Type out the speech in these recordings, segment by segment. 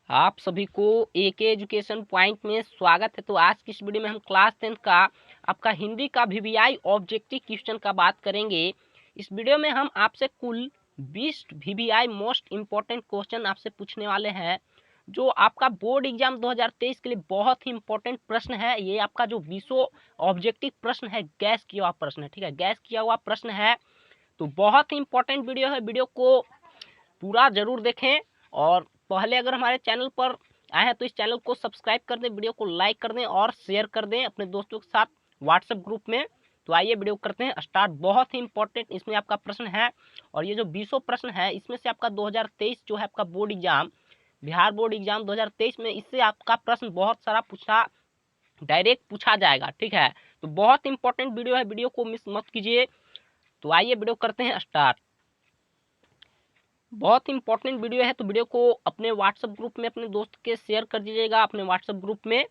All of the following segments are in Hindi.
आप सभी को एके एजुकेशन पॉइंट में स्वागत है। तो आज की इस वीडियो में हम क्लास 10 का आपका हिंदी का वीवीआई ऑब्जेक्टिव क्वेश्चन का बात करेंगे। इस वीडियो में हम आपसे कुल 20 वीवीआई मोस्ट इम्पोर्टेंट क्वेश्चन आपसे पूछने वाले हैं, जो आपका बोर्ड एग्जाम 2023 के लिए बहुत ही इम्पोर्टेंट प्रश्न है। ये आपका जो 20 ऑब्जेक्टिव प्रश्न है, गैस किया हुआ प्रश्न है, ठीक है, गैस किया हुआ प्रश्न है। तो बहुत ही इम्पोर्टेंट वीडियो है, वीडियो को पूरा जरूर देखें। और पहले अगर हमारे चैनल पर आए हैं तो इस चैनल को सब्सक्राइब कर दें, वीडियो को लाइक कर दें और शेयर कर दें अपने दोस्तों के साथ व्हाट्सएप ग्रुप में। तो आइए वीडियो करते हैं स्टार्ट। बहुत ही इंपॉर्टेंट इसमें आपका प्रश्न है, और ये जो 20 प्रश्न है इसमें से आपका 2023 जो है आपका board exam, Bihar board exam 2023 में इससे आपका प्रश्न बहुत सारा पूछा, डायरेक्ट पूछा जाएगा, ठीक है। तो बहुत इंपॉर्टेंट वीडियो है, वीडियो को मिस मत कीजिए। तो आइए वीडियो करते हैं स्टार्ट। बहुत इंपॉर्टेंट वीडियो है, तो वीडियो को अपने व्हाट्सएप ग्रुप में अपने दोस्त के शेयर कर दीजिएगा अपने व्हाट्सएप ग्रुप में।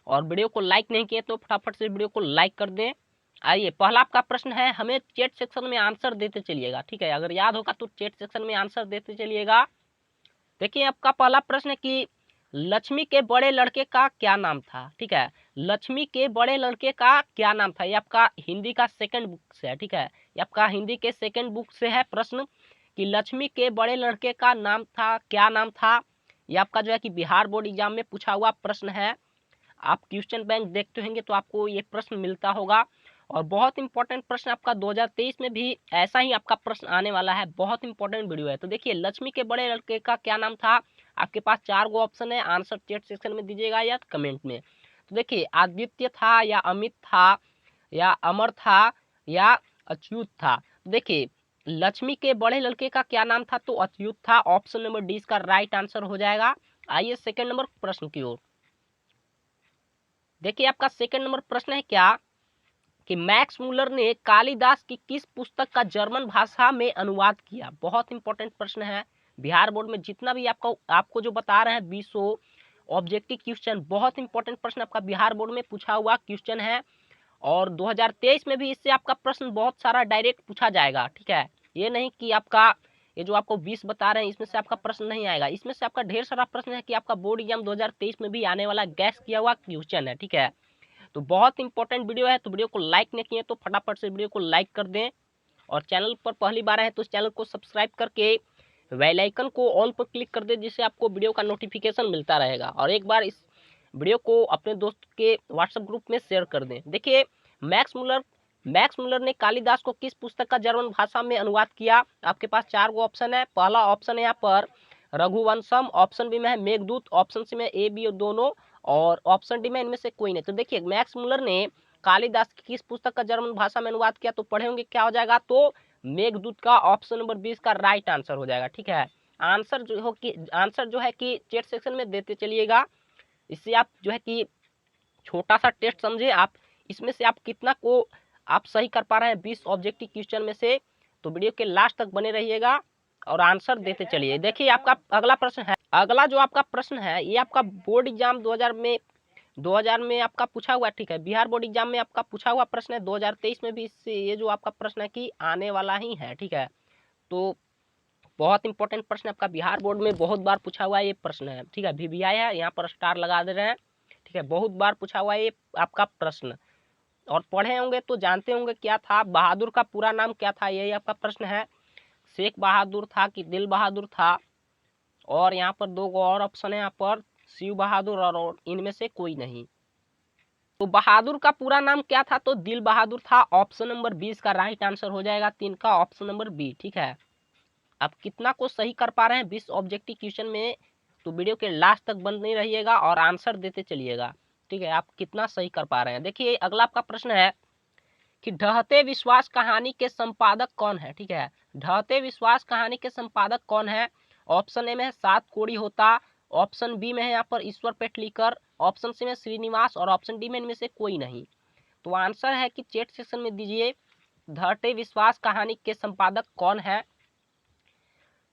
और वीडियो को लाइक नहीं किए तो फटाफट से वीडियो को लाइक कर दें। आइए, पहला आपका प्रश्न है, हमें चैट सेक्शन में आंसर देते चलिएगा, ठीक है। अगर याद होगा तो चैट सेक्शन में आंसर देते चलिएगा। देखिए, आपका पहला प्रश्न है कि लक्ष्मी के बड़े लड़के का क्या नाम था, ठीक है। लक्ष्मी के बड़े लड़के का क्या नाम था, ये आपका हिंदी का सेकंड बुक से है, ठीक है। ये आपका हिंदी के सेकंड बुक से है प्रश्न कि लक्ष्मी के बड़े लड़के का नाम था, क्या नाम था। ये आपका जो है कि बिहार बोर्ड एग्जाम में पूछा हुआ प्रश्न है। आप क्वेश्चन बैंक देखते होंगे तो आपको ये प्रश्न मिलता होगा। और बहुत इंपॉर्टेंट प्रश्न आपका 2023 में भी ऐसा ही आपका प्रश्न आने वाला है। बहुत इंपॉर्टेंट वीडियो है। तो देखिए, लक्ष्मी के बड़े लड़के का क्या नाम था। आपके पास 4 गो ऑप्शन है, आंसर चैट सेक्शन में दीजिएगा या कमेंट में। तो देखिए, आदित्य था या अमित था या अमर था या अच्युत था। तो देखिए, लक्ष्मी के बड़े लड़के का क्या नाम था, तो अच्युत था। ऑप्शन नंबर डी इसका राइट आंसर हो जाएगा। आइए सेकंड नंबर प्रश्न की ओर। देखिए, आपका सेकंड नंबर प्रश्न है क्या कि मैक्स मुलर ने कालिदास की किस पुस्तक का जर्मन भाषा में अनुवाद किया। बहुत इंपॉर्टेंट प्रश्न है। बिहार बोर्ड में जितना भी आपको जो बता रहे हैं 20 ऑब्जेक्टिव क्वेश्चन, बहुत इंपॉर्टेंट प्रश्न आपका बिहार बोर्ड में पूछा हुआ क्वेश्चन है। और 2023 में भी इससे आपका प्रश्न बहुत सारा डायरेक्ट पूछा जाएगा, ठीक है। ये नहीं कि आपका ये जो आपको 20 बता रहे हैं इसमें से आपका प्रश्न नहीं आएगा। इसमें से आपका ढेर सारा प्रश्न है कि आपका बोर्ड एग्जाम 2023 में भी आने वाला गैस किया हुआ क्वेश्चन है, ठीक है। तो बहुत इंपॉर्टेंट वीडियो है। तो वीडियो को लाइक नहीं किए तो फटाफट से वीडियो को लाइक कर दें। और चैनल पर पहली बार आए तो इस चैनल को सब्सक्राइब करके बेल आइकन को ऑल पर क्लिक कर दें, जिससे आपको वीडियो का नोटिफिकेशन मिलता रहेगा। और एक बार इस वीडियो को अपने दोस्त के व्हाट्सएप ग्रुप में शेयर कर दें। देखिए, मैक्स मुलर ने कालिदास को किस पुस्तक का जर्मन भाषा में अनुवाद किया। आपके पास 4 गो ऑप्शन है। पहला ऑप्शन है यहाँ पर रघुवंशम, ऑप्शन बी में है मेघदूत, ऑप्शन सी में ए बी दोनों, और ऑप्शन डी में इनमें से कोई नहीं। तो देखिए, मैक्स मुलर ने कालिदास की किस पुस्तक का जर्मन भाषा में अनुवाद किया, तो पढ़े होंगे क्या हो जाएगा, तो मेघदूत का ऑप्शन नंबर 20 का राइट आंसर हो जाएगा, ठीक है। आंसर जो है कि चैट सेक्शन में देते चलिएगा। इससे आप जो है कि छोटा सा टेस्ट समझे आप, इसमें से आप कितना को आप सही कर पा रहे हैं 20 ऑब्जेक्टिव क्वेश्चन में से। तो वीडियो के लास्ट तक बने रहिएगा और आंसर देते चलिए। देखिए, आपका अगला प्रश्न है, अगला जो आपका प्रश्न है ये आपका बोर्ड एग्जाम 2000 में आपका पूछा हुआ, ठीक है। बिहार बोर्ड एग्जाम में आपका पूछा हुआ प्रश्न है। 2023 में भी इससे ये जो आपका प्रश्न है कि आने वाला ही है, ठीक है। तो बहुत इंपॉर्टेंट प्रश्न आपका बिहार बोर्ड में बहुत बार पूछा हुआ ये प्रश्न है, ठीक है। वीवीआई है, यहाँ पर स्टार लगा दे रहे हैं, ठीक है। बहुत बार पूछा हुआ ये आपका प्रश्न, और पढ़े होंगे तो जानते होंगे क्या था। बहादुर का पूरा नाम क्या था, यही आपका प्रश्न है। शेख बहादुर था कि दिल बहादुर था। और यहाँ पर 2 और ऑप्शन है, यहाँ पर शिव बहादुर और इनमें से कोई नहीं। तो बहादुर का पूरा नाम क्या था, तो दिल बहादुर था। ऑप्शन नंबर 20 का राइट आंसर हो जाएगा 3 का, ऑप्शन नंबर बी, ठीक है। आप कितना को सही कर पा रहे हैं 20 ऑब्जेक्टिव क्वेश्चन में, तो वीडियो के लास्ट तक बंद नहीं रहिएगा और आंसर देते चलिएगा, ठीक है। आप कितना सही कर पा रहे हैं। देखिए, अगला आपका प्रश्न है कि ढहते विश्वास कहानी के संपादक कौन है, ठीक है। ढहते विश्वास कहानी के संपादक कौन है। ऑप्शन ए में है सात कोड़ी होता, ऑप्शन बी में है यहाँ पर ईश्वर पेटलीकर, ऑप्शन सी में श्रीनिवास, और ऑप्शन डी में इनमें से कोई नहीं। तो आंसर है कि चैट सेक्शन में दीजिए, ढहते विश्वास कहानी के संपादक कौन है।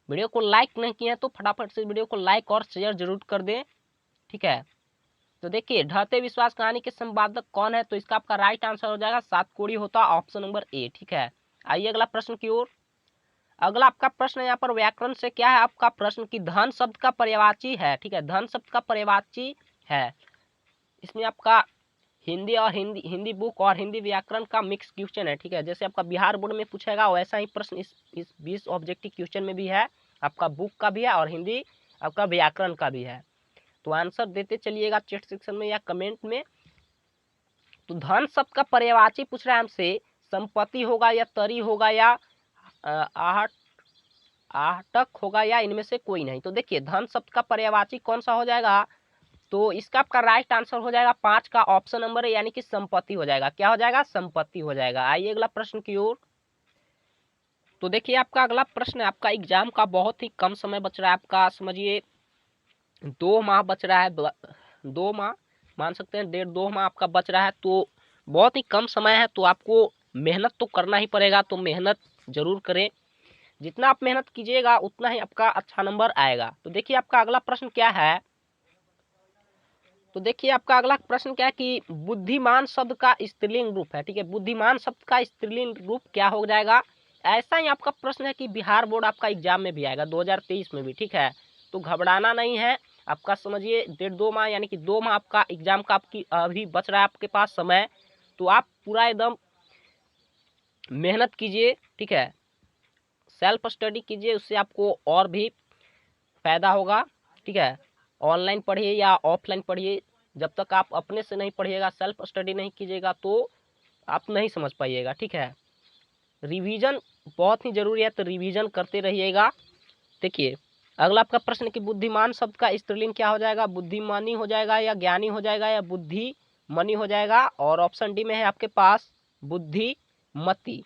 वीडियो को लाइक नहीं किए तो फटाफट से वीडियो को लाइक और शेयर जरूर कर दें, ठीक है। तो देखिए, ढहते विश्वास कहानी के संपादक कौन है, तो इसका आपका राइट आंसर हो जाएगा सात कोड़ी होता, ऑप्शन नंबर ए, ठीक है। आइए अगला प्रश्न की ओर। अगला आपका प्रश्न यहाँ पर व्याकरण से क्या है आपका प्रश्न कि धन शब्द का पर्यायवाची है, ठीक है, धन शब्द का पर्यायवाची है। इसमें आपका हिंदी और हिंदी बुक और हिंदी व्याकरण का मिक्स क्वेश्चन है, ठीक है। जैसे आपका बिहार बोर्ड में पूछेगा वैसा ही प्रश्न इस 20 ऑब्जेक्टिव क्वेश्चन में भी है, आपका बुक का भी है और हिंदी आपका व्याकरण का भी है। तो आंसर देते चलिएगा चैट सेक्शन में या कमेंट में। तो धन शब्द का पर्यायवाची पूछ रहा है हमसे, संपत्ति होगा या तरी होगा या आहट आहटक होगा या इनमें से कोई नहीं। तो देखिए धन शब्द का पर्यायवाची कौन सा हो जाएगा, तो इसका आपका राइट आंसर हो जाएगा 5 का ऑप्शन नंबर है, यानी कि संपत्ति हो जाएगा। क्या हो जाएगा, संपत्ति हो जाएगा। आइए अगला प्रश्न की ओर। तो देखिए आपका अगला प्रश्न है, आपका एग्जाम का बहुत ही कम समय बच रहा है, आपका समझिए 2 माह बच रहा है, 2 माह मान सकते हैं, 1.5-2 माह आपका बच रहा है। तो बहुत ही कम समय है, तो आपको मेहनत तो करना ही पड़ेगा, तो मेहनत जरूर करें। जितना आप मेहनत कीजिएगा उतना ही आपका अच्छा नंबर आएगा। तो देखिए आपका अगला प्रश्न क्या है, तो देखिए आपका अगला प्रश्न क्या है कि बुद्धिमान शब्द का स्त्रीलिंग रूप है, ठीक है, बुद्धिमान शब्द का स्त्रीलिंग रूप क्या हो जाएगा। ऐसा ही आपका प्रश्न है कि बिहार बोर्ड आपका एग्जाम में भी आएगा 2023 में भी, ठीक है। तो घबराना नहीं है, आपका समझिए 1.5-2 माह यानी कि 2 माह आपका एग्जाम का आपकी अभी बच रहा है आपके पास समय। तो आप पूरा एकदम मेहनत कीजिए, ठीक है, सेल्फ स्टडी कीजिए, उससे आपको और भी फायदा होगा, ठीक है। ऑनलाइन पढ़िए या ऑफलाइन पढ़िए, जब तक आप अपने से नहीं पढ़िएगा, सेल्फ स्टडी नहीं कीजिएगा तो आप नहीं समझ पाइएगा, ठीक है। रिवीजन बहुत ही जरूरी है, तो रिवीजन करते रहिएगा। देखिए अगला आपका प्रश्न कि बुद्धिमान शब्द का स्त्रीलिंग क्या हो जाएगा, बुद्धिमानी हो जाएगा या ज्ञानी हो जाएगा या बुद्धिमनी हो जाएगा। और ऑप्शन डी में है आपके पास बुद्धिमती।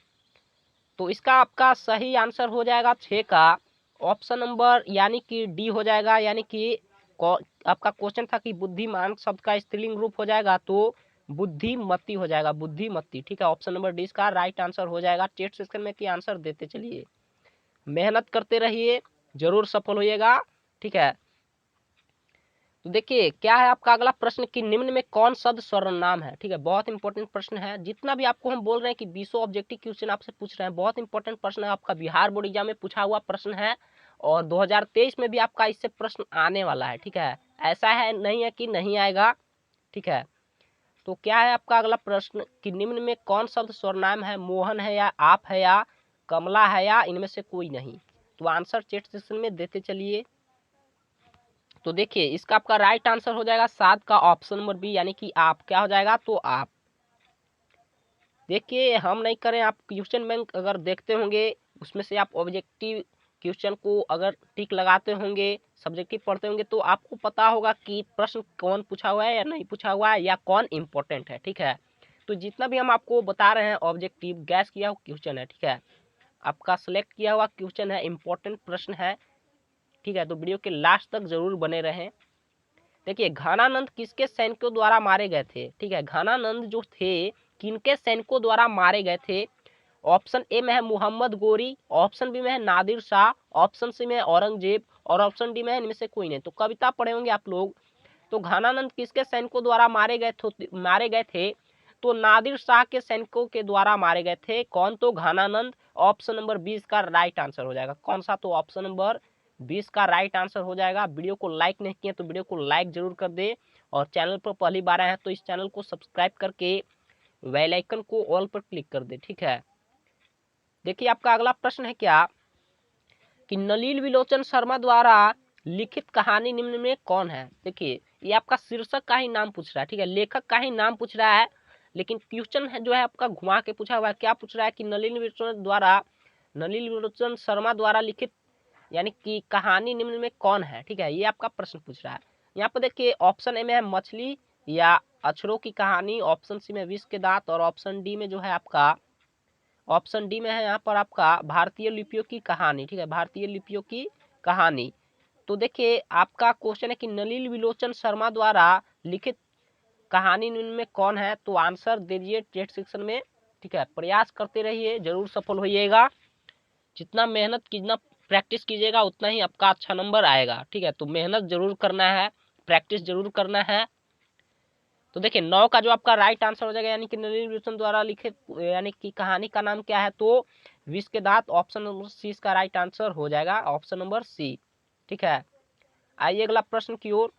तो इसका आपका सही आंसर हो जाएगा 6 का ऑप्शन नंबर यानी कि डी हो जाएगा। यानी कि आपका क्वेश्चन था कि बुद्धिमान शब्द का स्त्रीलिंग रूप हो जाएगा, तो बुद्धिमती हो जाएगा, बुद्धिमती, ठीक है। ऑप्शन नंबर डी इसका राइट आंसर हो जाएगा। चैट सेक्शन में कि आंसर देते चलिए, मेहनत करते रहिए, जरूर सफल होइएगा, ठीक है। तो देखिए क्या है आपका अगला प्रश्न कि निम्न में कौन शब्द सर्वनाम है, ठीक है, बहुत इंपॉर्टेंट प्रश्न है। जितना भी आपको हम बोल रहे हैं कि 20 ऑब्जेक्टिव क्वेश्चन आपसे पूछ रहे हैं, बहुत इंपॉर्टेंट प्रश्न है, आपका बिहार बोर्ड एग्जाम में पूछा हुआ प्रश्न है और 2023 में भी आपका इससे प्रश्न आने वाला है, ठीक है। ऐसा है नहीं है कि नहीं आएगा, ठीक है। तो क्या है आपका अगला प्रश्न कि निम्न में कौन शब्द सर्वनाम है, मोहन है या आप है या कमला है या इनमें से कोई नहीं। तो आंसर चैट सेक्शन में देते चलिए। तो देखिए इसका आपका राइट आंसर हो जाएगा 7 का ऑप्शन नंबर बी, यानी कि आप। क्या हो जाएगा, तो आप। देखिए हम नहीं करें, आप क्वेश्चन बैंक अगर देखते होंगे उसमें से आप ऑब्जेक्टिव क्वेश्चन को अगर टिक लगाते होंगे, सब्जेक्टिव पढ़ते होंगे, तो आपको पता होगा कि प्रश्न कौन पूछा हुआ है या नहीं पूछा हुआ है या कौन इम्पोर्टेंट है, ठीक है। तो जितना भी हम आपको बता रहे हैं ऑब्जेक्टिव गैस किया हुआ क्वेश्चन है, ठीक है, आपका सिलेक्ट किया हुआ क्वेश्चन है, इम्पोर्टेंट प्रश्न है, ठीक है। तो वीडियो के लास्ट तक जरूर बने रहें। देखिए घनानंद किसके सैनिकों द्वारा मारे गए थे, ठीक है, घनानंद जो थे किनके सैनिकों द्वारा मारे गए थे। ऑप्शन ए में है मोहम्मद गोरी, ऑप्शन बी में है नादिर शाह, ऑप्शन सी में है औरंगजेब और ऑप्शन डी में है इनमें से कोई नहीं। तो कविता पढ़े होंगे आप लोग। तो घनानंद किसके सैनिकों द्वारा मारे गए थे, तो नादिर शाह के सैनिकों के द्वारा मारे गए थे। कौन, तो घनानंद। ऑप्शन नंबर 20 का राइट आंसर हो जाएगा। कौन सा, तो ऑप्शन नंबर 20 का राइट आंसर हो जाएगा। वीडियो को लाइक नहीं किए तो वीडियो को लाइक जरूर कर दे, और चैनल पर पहली बार आए हैं तो इस चैनल को सब्सक्राइब करके बेल आइकन को ऑल पर क्लिक कर दे, ठीक है। देखिए आपका अगला प्रश्न है क्या कि नलिनी विलोचन शर्मा द्वारा लिखित कहानी निम्न में कौन है। देखिए ये आपका शीर्षक का ही नाम पूछ रहा है, ठीक है, लेखक का ही नाम पूछ रहा है, लेकिन क्वेश्चन है जो है आपका घुमा के पूछा हुआ है। क्या पूछ रहा है कि नलिनी विलोचन शर्मा द्वारा लिखित यानी कि कहानी निम्न में कौन है, ठीक है, ये आपका प्रश्न पूछ रहा है। यहाँ पर देखिए ऑप्शन ए में है मछली या अक्षरों की कहानी, ऑप्शन सी में विष के दांत और ऑप्शन डी में जो है आपका ऑप्शन डी में है यहाँ पर आपका भारतीय लिपियों की कहानी, ठीक है, भारतीय लिपियों की कहानी। तो देखिए आपका क्वेश्चन है कि नलिनी विलोचन शर्मा द्वारा लिखित कहानी में कौन है। तो आंसर दे दीजिए चैट सेक्शन में, ठीक है। प्रयास करते रहिए, जरूर सफल होइएगा। जितना मेहनत जितना प्रैक्टिस कीजिएगा उतना ही आपका अच्छा नंबर आएगा, ठीक है। तो मेहनत जरूर करना है, प्रैक्टिस जरूर करना है। तो देखिए 9 का जो आपका राइट आंसर हो जाएगा, यानी कि नलिनी विलोचन द्वारा लिखित यानी कि कहानी का नाम क्या है, तो विष के दांत, ऑप्शन नंबर सी इसका राइट आंसर हो जाएगा, ऑप्शन नंबर सी। ठीक है, आइए अगला प्रश्न की ओर।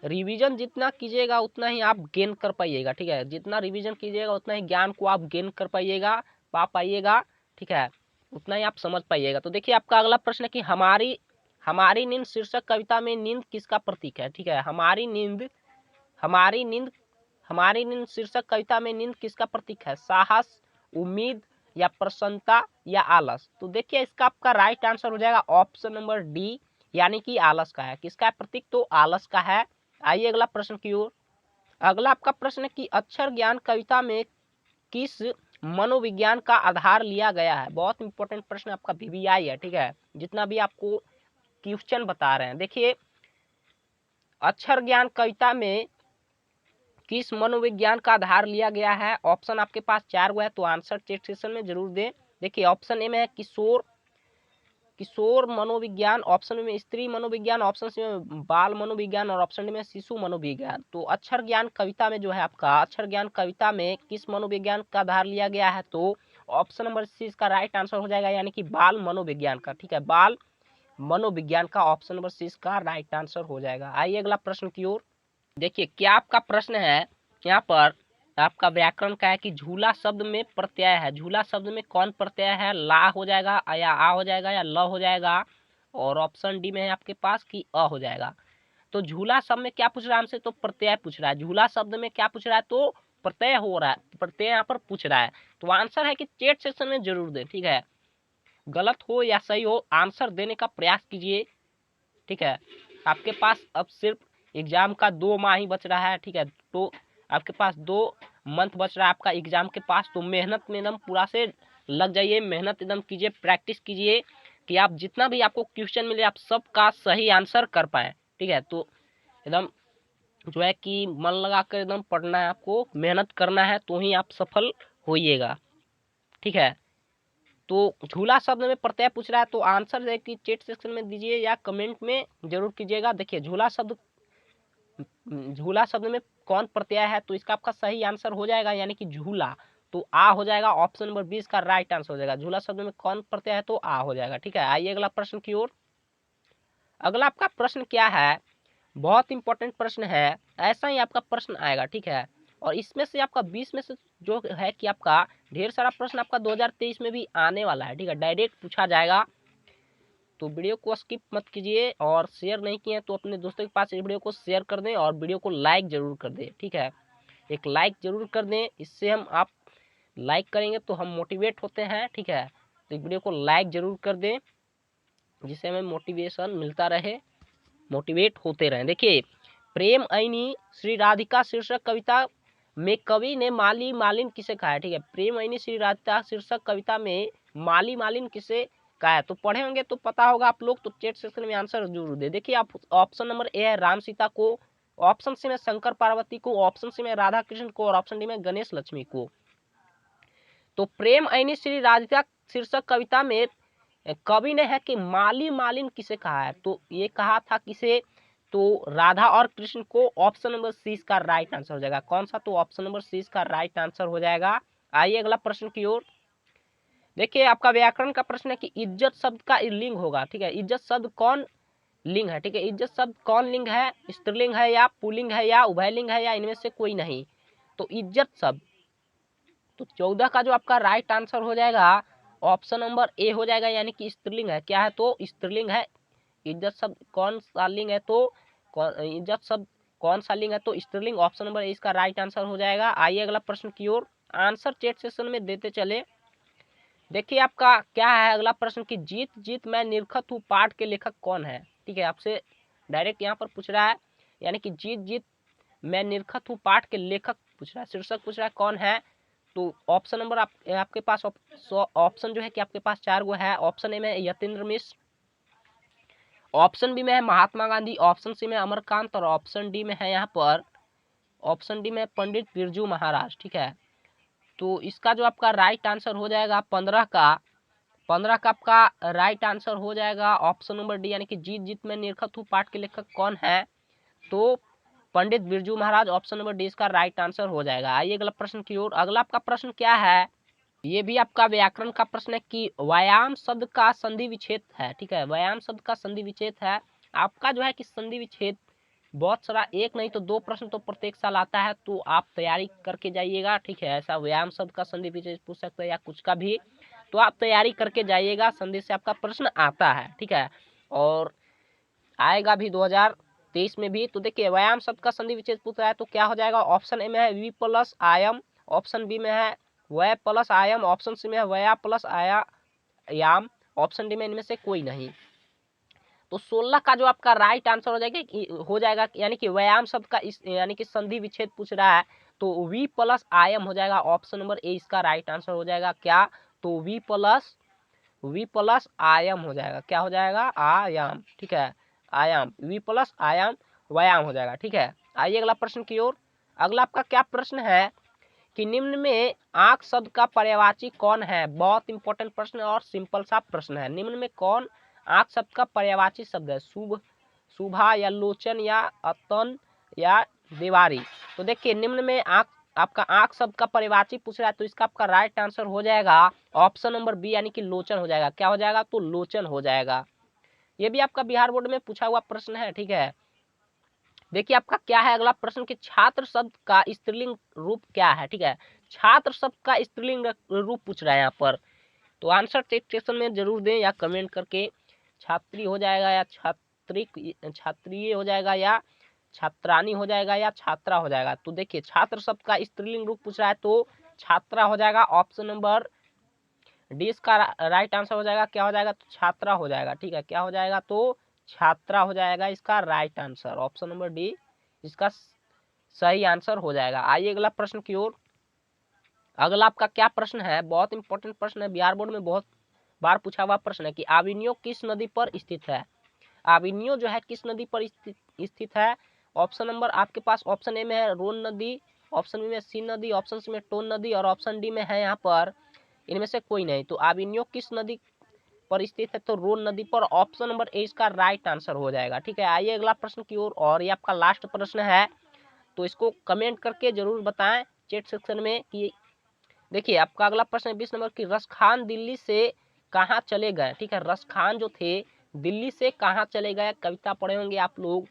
रिवीजन जितना कीजिएगा उतना ही आप गेन कर पाइएगा। ठीक है, जितना रिवीजन कीजिएगा उतना ही ज्ञान को आप गेन कर पाइएगा, पा पाइएगा। ठीक है, उतना ही आप समझ पाइएगा। तो देखिए आपका अगला प्रश्न है कि हमारी हमारी नींद शीर्षक कविता में नींद किसका प्रतीक है। ठीक है, हमारी नींद हमारी नींद हमारी नींद शीर्षक कविता में नींद किसका प्रतीक है। साहस, उम्मीद या प्रसन्नता या आलस। तो देखिए इसका आपका राइट आंसर हो जाएगा ऑप्शन नंबर डी, यानी कि आलस का है। किसका है प्रतीक, तो आलस का है। आइए अगला प्रश्न की ओर। अगला आपका प्रश्न है कि अक्षर ज्ञान कविता में किस मनोविज्ञान का आधार लिया गया है। बहुत इंपॉर्टेंट प्रश्न आपका VVI है। ठीक है, जितना भी आपको क्वेश्चन बता रहे हैं, देखिए अक्षर ज्ञान कविता में किस मनोविज्ञान का आधार लिया गया है। ऑप्शन आपके पास 4 गो है, तो आंसर चैट सेक्शन में जरूर दें। देखिए ऑप्शन ए में है किशोर मनोविज्ञान, ऑप्शन में स्त्री मनोविज्ञान, ऑप्शन सी में बाल मनोविज्ञान और ऑप्शन डी में शिशु मनोविज्ञान। तो अक्षर ज्ञान कविता में जो है आपका अक्षर ज्ञान कविता में किस मनोविज्ञान का आधार लिया गया है, तो ऑप्शन नंबर सी इसका राइट आंसर हो जाएगा, यानी कि बाल मनोविज्ञान का। ठीक है, बाल मनोविज्ञान का ऑप्शन नंबर सी इसका राइट आंसर हो जाएगा। आइए अगला प्रश्न की ओर। देखिए क्या आपका प्रश्न है यहाँ पर, आपका व्याकरण का है कि झूला शब्द में प्रत्यय है। झूला शब्द में कौन प्रत्यय है, ला हो जाएगा या आ हो जाएगा या ल हो जाएगा, और ऑप्शन डी में है आपके पास कि अ हो जाएगा। तो झूला शब्द में क्या पूछ रहा है हमसे, तो प्रत्यय पूछ रहा है। झूला शब्द में क्या पूछ रहा है, तो प्रत्यय हो रहा है, प्रत्यय यहाँ पर पूछ रहा है। तो आंसर है कि चैट सेक्शन में जरूर दें। ठीक है, गलत हो या सही हो आंसर देने का प्रयास कीजिए। ठीक है, आपके पास अब सिर्फ एग्जाम का 2 माह ही बच रहा है। ठीक है, तो आपके पास 2 मंथ बच रहा है आपका एग्जाम के पास। तो मेहनत में एकदम पूरा से लग जाइए, मेहनत एकदम कीजिए, प्रैक्टिस कीजिए कि आप जितना भी आपको क्वेश्चन मिले आप सबका सही आंसर कर पाए। ठीक है, तो एकदम जो है कि मन लगा कर एकदम पढ़ना है, आपको मेहनत करना है, तो ही आप सफल होइएगा। ठीक है, तो झूला शब्द में प्रत्यय पूछ रहा है, तो आंसर है कि चैट सेक्शन में दीजिए या कमेंट में जरूर कीजिएगा। देखिए झूला शब्द में कौन प्रत्यय है, तो इसका आपका सही आंसर हो जाएगा, यानी कि झूला। तो आ हो जाएगा, ऑप्शन नंबर 20 का राइट आंसर हो जाएगा। झूला शब्द में कौन प्रत्यय है, तो आ हो जाएगा। ठीक है, आइए अगला प्रश्न की ओर। अगला आपका प्रश्न क्या है, बहुत इंपॉर्टेंट प्रश्न है, ऐसा ही आपका प्रश्न आएगा। ठीक है, और इसमें से आपका 20 में से जो है कि आपका ढेर सारा प्रश्न आपका 2023 में भी आने वाला है। ठीक है, डायरेक्ट पूछा जाएगा। तो वीडियो को स्किप मत कीजिए, और शेयर नहीं किए तो अपने दोस्तों के पास इस वीडियो को शेयर कर दें और वीडियो को लाइक जरूर कर दें। ठीक है, एक लाइक जरूर कर दें, इससे हम आप लाइक करेंगे तो हम मोटिवेट होते हैं। ठीक है, तो वीडियो को लाइक जरूर कर दें, जिससे हमें मोटिवेशन मिलता रहे, मोटिवेट होते रहें। देखिए प्रेम ऐनी श्री राधिका शीर्षक कविता में कवि ने माली मालिन किसे कहा है। ठीक है, प्रेम ऐनी श्री राधिका शीर्षक कविता में माली मालिन किसे कहा है, तो पढ़े होंगे तो पता होगा आप लोग, तो चैट सेक्शन में आंसर जरूर दे। देखिए आप ऑप्शन नंबर ए है राम सीता को, ऑप्शन सी में शंकर पार्वती को, ऑप्शन सी में राधा कृष्ण को, और ऑप्शन डी में गणेश लक्ष्मी को। तो प्रेम ऐनी श्री राधिका शीर्षक कविता में कवि ने है कि माली मालिन किसे कहा है, तो ये कहा था किसे, तो राधा और कृष्ण को। ऑप्शन नंबर सी इसका राइट आंसर हो जाएगा। कौन सा, तो ऑप्शन नंबर सी इसका राइट आंसर हो जाएगा। आइए अगला प्रश्न की ओर। देखिए आपका व्याकरण का प्रश्न है कि इज्जत शब्द का लिंग होगा। ठीक है, इज्जत शब्द कौन लिंग है। ठीक है, इज्जत शब्द कौन लिंग है, स्त्रीलिंग है या पुल्लिंग है या उभयलिंग है या इनमें से कोई नहीं। तो इज्जत शब्द, तो 14 का जो आपका राइट आंसर हो जाएगा ऑप्शन नंबर ए हो जाएगा, यानी कि स्त्रीलिंग है। क्या है, तो स्त्रीलिंग है। इज्जत शब्द कौन सा लिंग है, तो इज्जत शब्द कौन सा लिंग है, तो स्त्रीलिंग, ऑप्शन नंबर ए इसका राइट आंसर हो जाएगा। आइए अगला प्रश्न की ओर, आंसर चैट सेशन में देते चले। देखिए आपका क्या है अगला प्रश्न कि जीत जीत मैं निरखत हूँ पाठ के लेखक कौन है। ठीक है, आपसे डायरेक्ट यहाँ पर पूछ रहा है, यानी कि जीत जीत मैं निरखत हूँ पाठ के लेखक पूछ रहा है, शीर्षक पूछ रहा है कौन है। तो ऑप्शन नंबर आपके पास ऑप्शन जो है कि आपके पास 4 गो है। ऑप्शन ए में यतीन्द्र मिश्र, ऑप्शन बी में है महात्मा गांधी, ऑप्शन सी में अमरकांत, और ऑप्शन डी में है यहाँ पर ऑप्शन डी में पंडित बिरजू महाराज। ठीक है, तो इसका जो आपका राइट आंसर हो जाएगा 15 का आपका राइट आंसर हो जाएगा ऑप्शन नंबर डी, यानी कि जीत जीत में निरखत हूँ पाठ के लेखक कौन है, तो Pandit Birju Maharaj, option number D इसका राइट आंसर हो जाएगा। आइए अगला प्रश्न की ओर। अगला आपका प्रश्न क्या है ये भी आपका व्याकरण का प्रश्न है कि व्यायाम शब्द का संधि विच्छेद है। ठीक है, व्यायाम शब्द का संधि विच्छेद है। आपका जो है कि संधि विच्छेद बहुत सारा, एक नहीं तो 2 प्रश्न तो प्रत्येक साल आता है, तो आप तैयारी करके जाइएगा। ठीक है, ऐसा व्यायाम शब्द का संधि विच्छेद पूछ सकते हैं या कुछ का भी, तो आप तैयारी करके जाइएगा, संधि से आपका प्रश्न आता है। ठीक है, और आएगा भी 2023 में भी। तो देखिए व्यायाम शब्द का संधि विच्छेद पूछ रहा है तो क्या हो जाएगा, ऑप्शन ए में है वी प्लस आयम, ऑप्शन बी में है वय प्लस आयम, ऑप्शन सी में है वया प्लस आयाम, ऑप्शन डी में इनमें से कोई नहीं। तो 16 का जो आपका राइट आंसर हो जाएगा यानी कि व्यायाम शब्द का इस यानी कि संधि विच्छेद पूछ रहा है तो वी प्लस आयम हो जाएगा, ऑप्शन नंबर ए इसका राइट आंसर हो जाएगा। क्या, तो वी प्लस आयम हो जाएगा। क्या हो जाएगा, आयाम। ठीक है, आयाम, वी प्लस आयाम व्यायाम हो जाएगा। ठीक है, आइए अगला प्रश्न की ओर। अगला आपका क्या प्रश्न है कि निम्न में आंख शब्द का पर्यायवाची कौन है। बहुत इंपॉर्टेंट प्रश्न और सिंपल सा प्रश्न है। निम्न में कौन आंख शब्द का पर्यायवाची शब्द है, शुभा या लोचन या अतन या देवारी। तो देखिए निम्न में आंख, आपका आंख शब्द का पर्यायवाची पूछ रहा है तो इसका आपका राइट आंसर हो जाएगा ऑप्शन नंबर बी यानी कि लोचन हो जाएगा। क्या हो जाएगा, तो लोचन हो जाएगा। ये भी आपका बिहार बोर्ड में पूछा हुआ प्रश्न है। ठीक है, देखिए आपका क्या है अगला प्रश्न कि छात्र शब्द का स्त्रीलिंग रूप क्या है। ठीक है, छात्र शब्द का स्त्रीलिंग रूप पूछ रहा है यहाँ पर, तो आंसर टेक्स्ट सेक्शन में जरूर दें या कमेंट करके। छात्री हो जाएगा या छात्रीय हो जाएगा या छात्रानी हो जाएगा या छात्रा हो जाएगा। तो देखिए छात्र शब्द का स्त्रीलिंग रूप पूछ रहा है तो छात्रा हो जाएगा, ऑप्शन नंबर डी इसका राइट आंसर हो जाएगा। क्या हो जाएगा, तो छात्रा हो जाएगा। ठीक है, क्या हो जाएगा, तो छात्रा हो जाएगा इसका right answer, option number D इसका सही आंसर हो जाएगा। आइए अगला प्रश्न की ओर। अगला आपका क्या प्रश्न है, बहुत इंपॉर्टेंट प्रश्न है, बिहार बोर्ड में बहुत बार पूछा हुआ प्रश्न है कि आविनियो किस नदी पर स्थित है। आविनियो जो है किस नदी पर स्थित है। ऑप्शन नंबर आपके पास ऑप्शन ए में है रोन नदी, ऑप्शन बी में सी नदी, ऑप्शन सी में टोन नदी और ऑप्शन डी में है यहाँ पर इनमें से कोई नहीं। तो आविनियो किस नदी पर स्थित है, तो रोन नदी पर, ऑप्शन नंबर ए इसका राइट आंसर हो जाएगा। ठीक है, आइए अगला प्रश्न की ओर, और ये आपका लास्ट प्रश्न है तो इसको कमेंट करके जरूर बताएं चैट सेक्शन में कि देखिए आपका अगला प्रश्न है 20 नंबर की रस खान दिल्ली से कहाँ चले गए। ठीक है, रस खान जो थे दिल्ली से कहाँ चले गए, कविता पढ़े होंगे आप लोग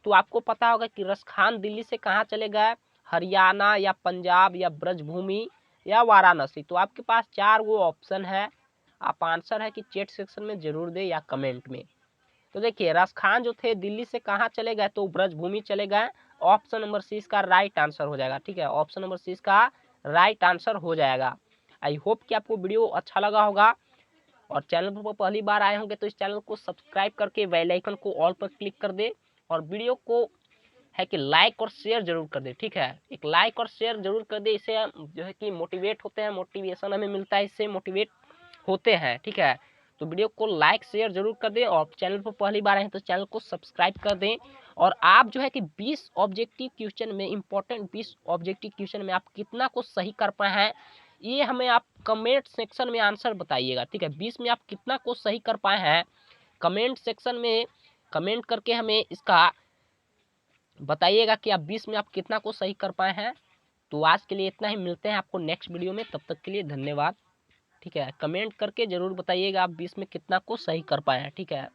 तो आपको पता होगा कि रस खान दिल्ली से कहाँ चले गए, हरियाणा या पंजाब या ब्रजभूमि या वाराणसी। तो आपके पास 4 वो ऑप्शन है, आप आंसर है कि चैट सेक्शन में जरूर दे या कमेंट में। तो देखिए रस खान जो थे दिल्ली से कहाँ चले गए, तो ब्रजभूमि चले गए, ऑप्शन नंबर सी इसका राइट आंसर हो जाएगा। ठीक है, ऑप्शन नंबर सी इसका राइट आंसर हो जाएगा। आई होप कि आपको वीडियो अच्छा लगा होगा, और चैनल पर पहली बार आए होंगे तो इस चैनल को सब्सक्राइब करके बेल आइकन को ऑल पर क्लिक कर दे, और वीडियो को है कि लाइक और शेयर जरूर कर दे। ठीक है, एक लाइक और शेयर जरूर कर दे, इससे हम जो है कि मोटिवेट होते हैं, मोटिवेशन हमें मिलता है, इससे मोटिवेट होते हैं। ठीक है, तो वीडियो को लाइक शेयर जरूर कर दें, और चैनल पर पहली बार आए तो चैनल को सब्सक्राइब कर दें। और आप जो है कि 20 ऑब्जेक्टिव क्वेश्चन में, इंपॉर्टेंट 20 ऑब्जेक्टिव क्वेश्चन में आप कितना को सही कर पाए हैं, ये हमें आप कमेंट सेक्शन में आंसर बताइएगा। ठीक है, 20 में आप कितना को सही कर पाए हैं, कमेंट सेक्शन में कमेंट करके हमें इसका बताइएगा कि आप 20 में आप कितना को सही कर पाए हैं। तो आज के लिए इतना ही, मिलते हैं आपको नेक्स्ट वीडियो में, तब तक के लिए धन्यवाद। ठीक है, कमेंट करके जरूर बताइएगा आप 20 में कितना को सही कर पाए हैं। ठीक है।